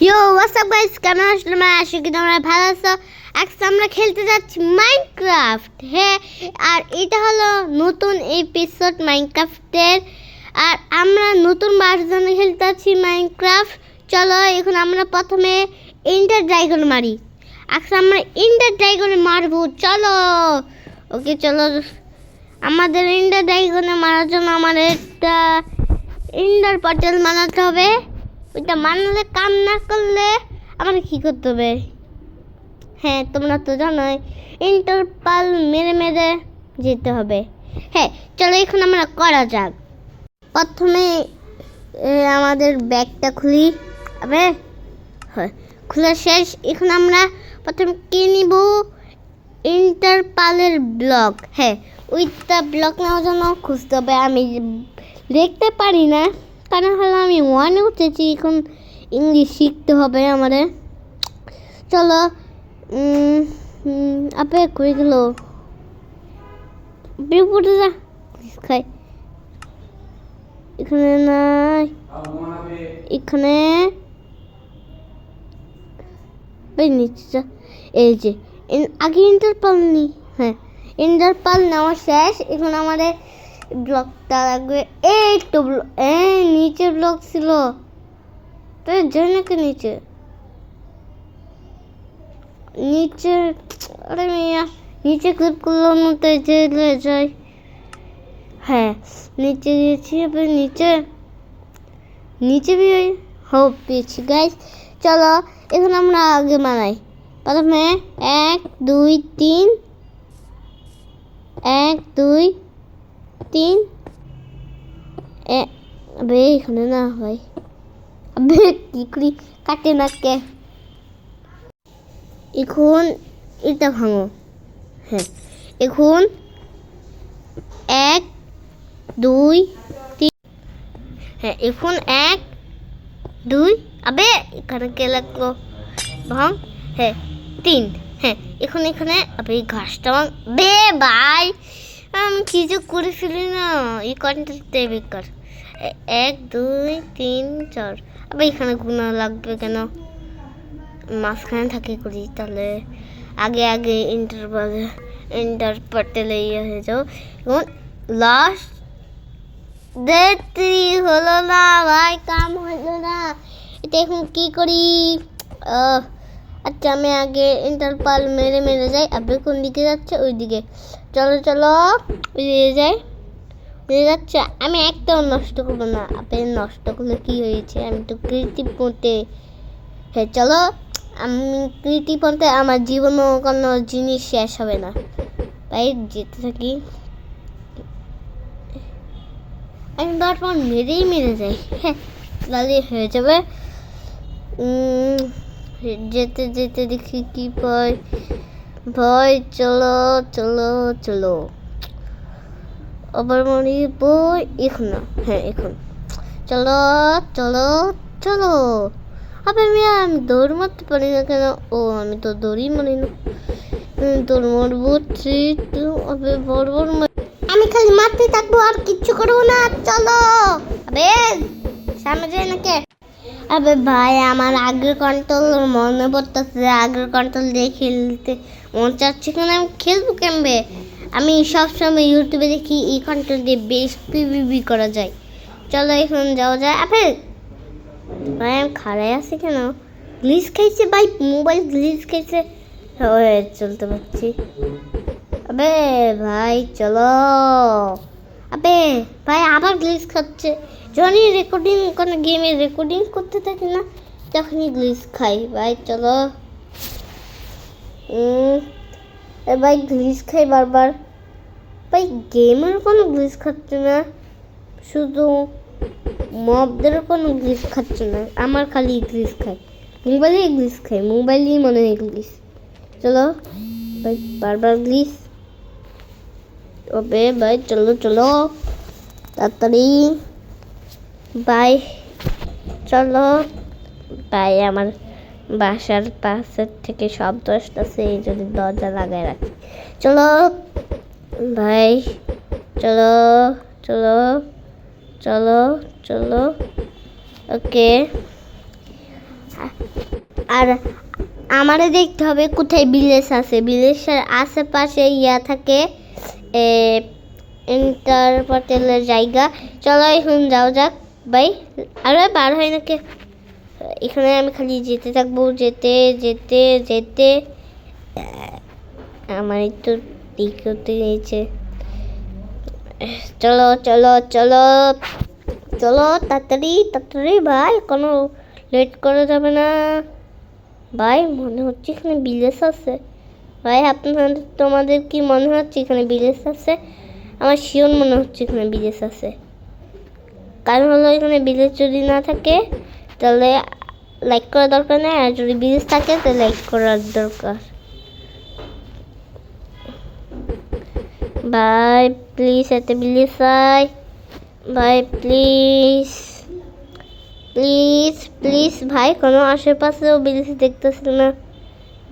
ইয়ো WhatsApp guys, কেমন আসলে আশা করি তোমরা ভালো আছো। আজকে আমরা খেলতে যাচ্ছি মাইনক্রাফট। হ্যাঁ, আর এটা হলো নতুন এপিসোড মাইনক্রাফটের, আর আমরা নতুন ভার্সনে খেলতে যাচ্ছি মাইনক্রাফট। চলো এখন আমরা প্রথমে এন্ডার ড্রাগন মারি। আজকে আমরা এন্ডার ড্রাগনে মারবো। চলো ওকে চলো, আমাদের এন্ডার ড্রাগনে মারার জন্য আমাদের একটা এন্ডার পটেল বানাতে হবে। ওইটা মানলে কাম না করলে আমাকে কী করতে হবে? হ্যাঁ, তোমরা তো জানোই ইন্টারপাল মেরে মেরে যেতে হবে। হ্যাঁ চলো এখন আমরা করা যাক। প্রথমে আমাদের ব্যাগটা খুলি। আবে হ্যাঁ, খোলা শেষ। এখন আমরা প্রথমে কি নিব? ইন্টারপালের ব্লক। হ্যাঁ, ওইটা ব্লক নেওয়ার জন্য খুঁজতে হবে। আমি দেখতে পারি না, কারণ হলো আমি ওয়ানে উঠেছি। এখন ইংলিশ শিখতে হবে আমাদের। চলো আপে করে গেল বিপদে যা খাই। এখানে নাই, এখানে নিচে এই যে আগে ইন্টারপাল নি। হ্যাঁ, ইন্টারপাল নেওয়া শেষ। এখন আমাদের ব্লকটা লাগবে। এই তো নিচে ব্লক ছিল তো যাই নাকি নিচে নিচে। আরে মিয়া, নিচে ক্লিক করলাম না তো জেলে যাই। হ্যাঁ নিচে গেছি। আবার নিচে নিচে হোপ পেয়েছি গাইস। চলো এখন আমরা আগে বানাই। প্রথমে 1 2 3 1 2 3। আবে এখানে না ভাই, আবে কি করি কাটে না কে? এখন এটা ভাঙো। হ্যাঁ এখন 1 2 3। হ্যাঁ এখন 1 2। আবে এখানে কে লাগলো? ভাঙ। হ্যাঁ 3। হ্যাঁ এখন এখানে আবে ঘাসটা ভাঙ। বে ভাই আমি কিছু করে ফেলি না, এই কন্টেন্টে বেকার। 1 2 3 4। আবে এখানে গুণা লাগবে কেন? মাঝখানে থাকি করি তাহলে আগে আগে ইন্টারপাটেলে ইয়ে হয়ে যাও। এবং লাস্ট দেখতে হলো না ভাই, কাম হলো না। এটা এখন কি করি? আচ্ছা আমি আগে ইন্টারপাল মেরে মেরে যাই। আপনি কোন দিকে যাচ্ছে? ওই দিকে। চলো চলো ওই দিকে যাই। ওই যাচ্ছে। আমি একটাও নষ্ট করবো না। আপনি নষ্ট করলে কি হয়েছে? আমি তো ক্রিয়েটিভ করতে। হ্যাঁ চলো, আমি ক্রিয়েটিভ বলতে আমার জীবনও কোনো জিনিস শেষ হবে না, তাই যেতে থাকি। আমি বারবার মেরেই মেরে যাই। হ্যাঁ তাহলে হয়ে যাবে। যেতে যেতে দেখি কি পাই। ভয় চলো চলো চলো। আবার মনে বই এখন না। হ্যাঁ এখন চলো চলো চলো। আবে আমি দৌড় মারতে পারি না কেন? ও আমি তো দৌড়ই মারি না। দৌড় মারবো আবে বড় আমি খালি মারতে থাকবো আর কিচ্ছু করবো না। চলো আবে সামনে যাই নাকি? আবে ভাই আমার আগের কন্ট্রোল মনে পড়তেছে। আগের কন্ট্রোল দিয়ে খেলতে মন চাচ্ছে, কেন আমি খেলবো কেমবে? আমি সবসময় ইউটিউবে দেখি এই কন্ট্রোল দিয়ে বেশ পিভিপি করা যায়। চলো এখন যাওয়া যায়। আবে ভাই আমি খাড়াই আছি কেন? গ্লিচ খাইছে ভাই, মোবাইল গ্লিচ খাইছে। চলতে পারছি। আবে ভাই চলো। আবে ভাই আবার গ্লিচ খাচ্ছে। যখনই রেকর্ডিং কোনো গেমের রেকর্ডিং করতে থাকি না তখনই গ্লিচ খাই। ভাই চলো। ভাই গ্লিচ খাই বারবার। ভাই গেমের কোনো গ্লিচ খাচ্ছে না, শুধু মবদের কোনো গ্লিচ খাচ্ছে না, আমার খালি গ্লিচ খাই। মোবাইলেই গ্লিচ খাই, মোবাইলেই মনে হয় গ্লিচ। চলো ভাই বারবার গ্লিচ। ওবে ভাই চলো চলো তাড়াতাড়ি। ভাই চলো ভাই, আমার বাসার পাশের থেকে শব্দ আসতেছে, এই জন্য দরজা লাগাই রাখি। চলো ভাই চলো চলো চলো চলো। ওকে আর আমারে দেখতে হবে কোথায় ভিলেজ আছে, ভিলেজের আশেপাশে ইয়া থাকে ইন্টারপোর্টালের জায়গা। চলো এখন যাও যাক ভাই। আরে বার হয় নাকি, এখানে আমি খালি যেতে থাকবো, যেতে যেতে যেতে আমার একটু ঠিক করতে নিয়েছে। চলো চলো চলো চলো তাড়াতাড়ি তাড়াতাড়ি ভাই, কোনো লেট করা যাবে না ভাই। মনে হচ্ছে এখানে ভিলেজ আছে ভাই। তোমাদের কি মনে হচ্ছে এখানে ভিলেজ আছে? আমার শিওর মনে হচ্ছে এখানে ভিলেজ আছে। কারণ হলো এখানে ভিলেজ যদি না থাকে তাহলে লাইক করার দরকার নেই, আর যদি ভিলেজ থাকে তাহলে লাইক করার দরকার। ভাই প্লিজ একটা ভিলেজ চাই ভাই, প্লিজ প্লিজ প্লিজ ভাই। কোনো আশেপাশেও ভিলেজ দেখতেছি না।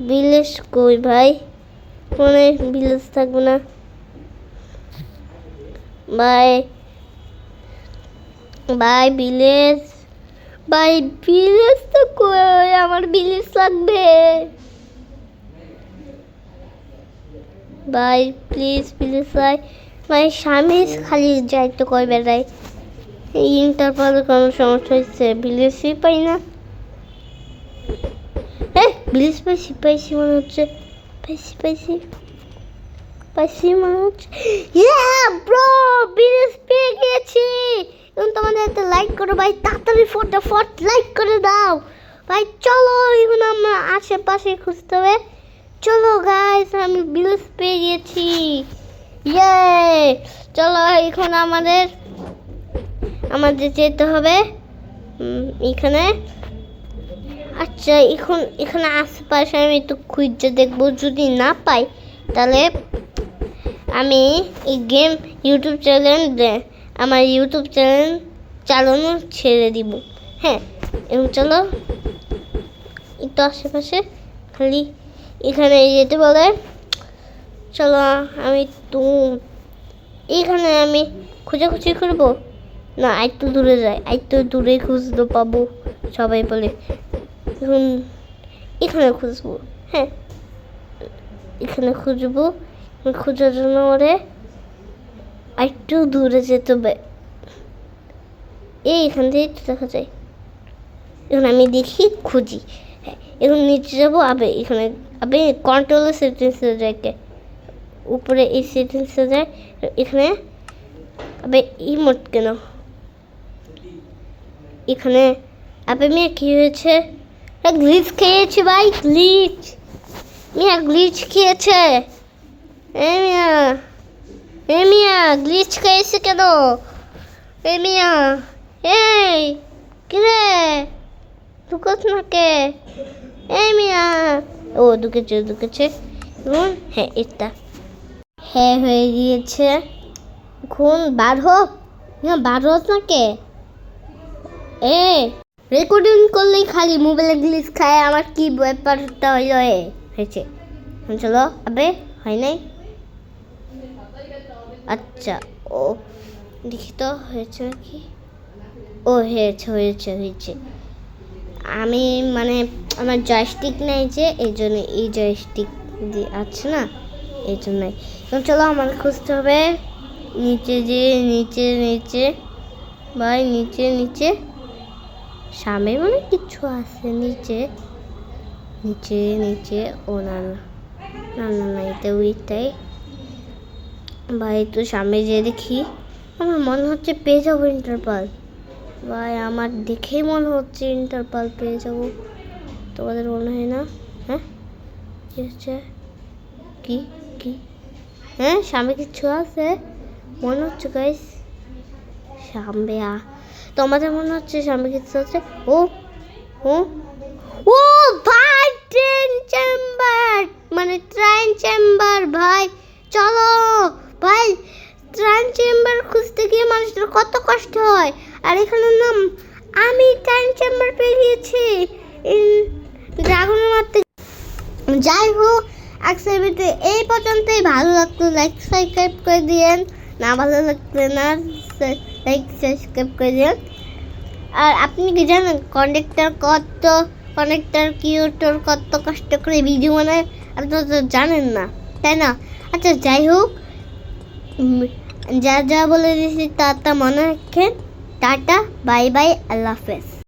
ভিলেজ কই ভাই? কোনো ভিলেজ থাকবে না ভাই। ভাই ভিলেজ, ভাই ভিলেজ তো কই? আমার ভিলেজ লাগবে ভাই, প্লিজ ভিলেজ চাই ভাই। স্বামী খালি যাইতে কই বেড়াই, ইন্টারপোলে কোনো সমস্যা হচ্ছে, ভিলেজই পাই না। ভিলেজ পাইছি পাইছি মনে হচ্ছে, পাইছি পাইছি পাইছি মনে হচ্ছে। ব্রো ভিলেজ পেয়ে গেছি। এখন তোমাদের একটা লাইক করো ভাই, তাড়াতাড়ি ফটাফট লাইক করে দাও ভাই। চলো এখন আমরা আশেপাশে খুঁজতে হবে। চলো গাইস, আমি ভিলেজ পেয়ে গেছি। চলো এখন আমাদের যেতে হবে এখানে। আচ্ছা এখানে আশেপাশে আমি একটু খুঁজে দেখবো, যদি না পাই তাহলে আমি এই গেম ইউটিউব চ্যানেল চালানো ছেড়ে দিব। হ্যাঁ এবং চলো একটু আশেপাশে খালি এখানে যেতে বলে। চলো আমি তো এইখানে আমি খোঁজাখুঁজি করবো না, একটু দূরে যাই, একটু দূরে খুঁজতে পাবো সবাই বলে। এখন এখানে খুঁজবো। হ্যাঁ এখানে খুঁজবো, খোঁজার জন্য ওরে একটু দূরে যেতে হবে। এইখান থেকে একটু দেখা যায়। এখন আমি দেখি খুঁজি। হ্যাঁ এখন নিচে যাবো, এখানে কন্ট্রোলের সেটিংসে যায়, উপরে এই সেটিংসে যায়। এখানে ইমোট কেন এখানে মিয়া কি হয়েছে? গ্লিচ খেয়েছে ভাই, গ্লিচ খেয়েছে। মিয়া গ্লিচ খেয়েছে কেন? মিয়া এই কিরে ঢুকোস না কে? মিয়া ও ঢুকেছে। হ্যাঁ এটা হ্যাঁ হয়ে গিয়েছে। এখন বার হোক না কে? রেকর্ডিং করলেই খালি মোবাইলে গ্লিচ খায়, আমার কি ব্যাপারটা হয়েছে? চলো হয় নাই। আচ্ছা ও দেখি তো হয়েছে নাকি। ও হয়েছে। আমি মানে আমার জয়স্টিক নেই যে, এই জন্য এই জয়স্টিক আছে না, এই জন্যই। চলো আমার খুঁজতে হবে নিচে ভাই, নিচে সামনে মানে কিছু আছে নিচে। ও না এটা ওইটাই ভাই। তো সামনে যেয়ে দেখি, আমার মনে হচ্ছে পেয়ে যাবো ইন্টারপল ভাই। আমার দেখেই মনে হচ্ছে ইন্টারপল পেয়ে যাবো। তোমাদের মনে হয় না? হ্যাঁ কি হচ্ছে? কি হ্যাঁ সামনে কিছু আছে মনে হচ্ছে গাইস। সামনে তোমাদের মনে হচ্ছে সামনে কিছু আছে? ও ভাই ট্রেন চেম্বার ভাই। চলো ভাই, ট্রেন চেম্বার খুঁজতে গিয়ে মানুষের কত কষ্ট হয়। আর এখানে নাম আমি ট্রেন চেম্বার পেয়ে গিয়েছি ড্রাগনের মারতে। যাই হোক আজকের ভিডিও এই পর্যন্তই। ভালো লাগতো লাইক সাবস্ক্রাইব করে দিয়েন, না ভালো লাগলে না লাইক সাবস্ক্রাইব করে দিয়েন। আর আপনি কি জানেন কন্ডাক্টর কত অনেকটার কিউটোর কত কষ্ট করে ভিডিও বানায় আর তো জানেন না, তাই না? আচ্ছা যাই হোক, যা যা বলে দিয়েছি তা তা মনে রাখেন। টাটা, বাই বাই, আল্লাহ হাফেজ।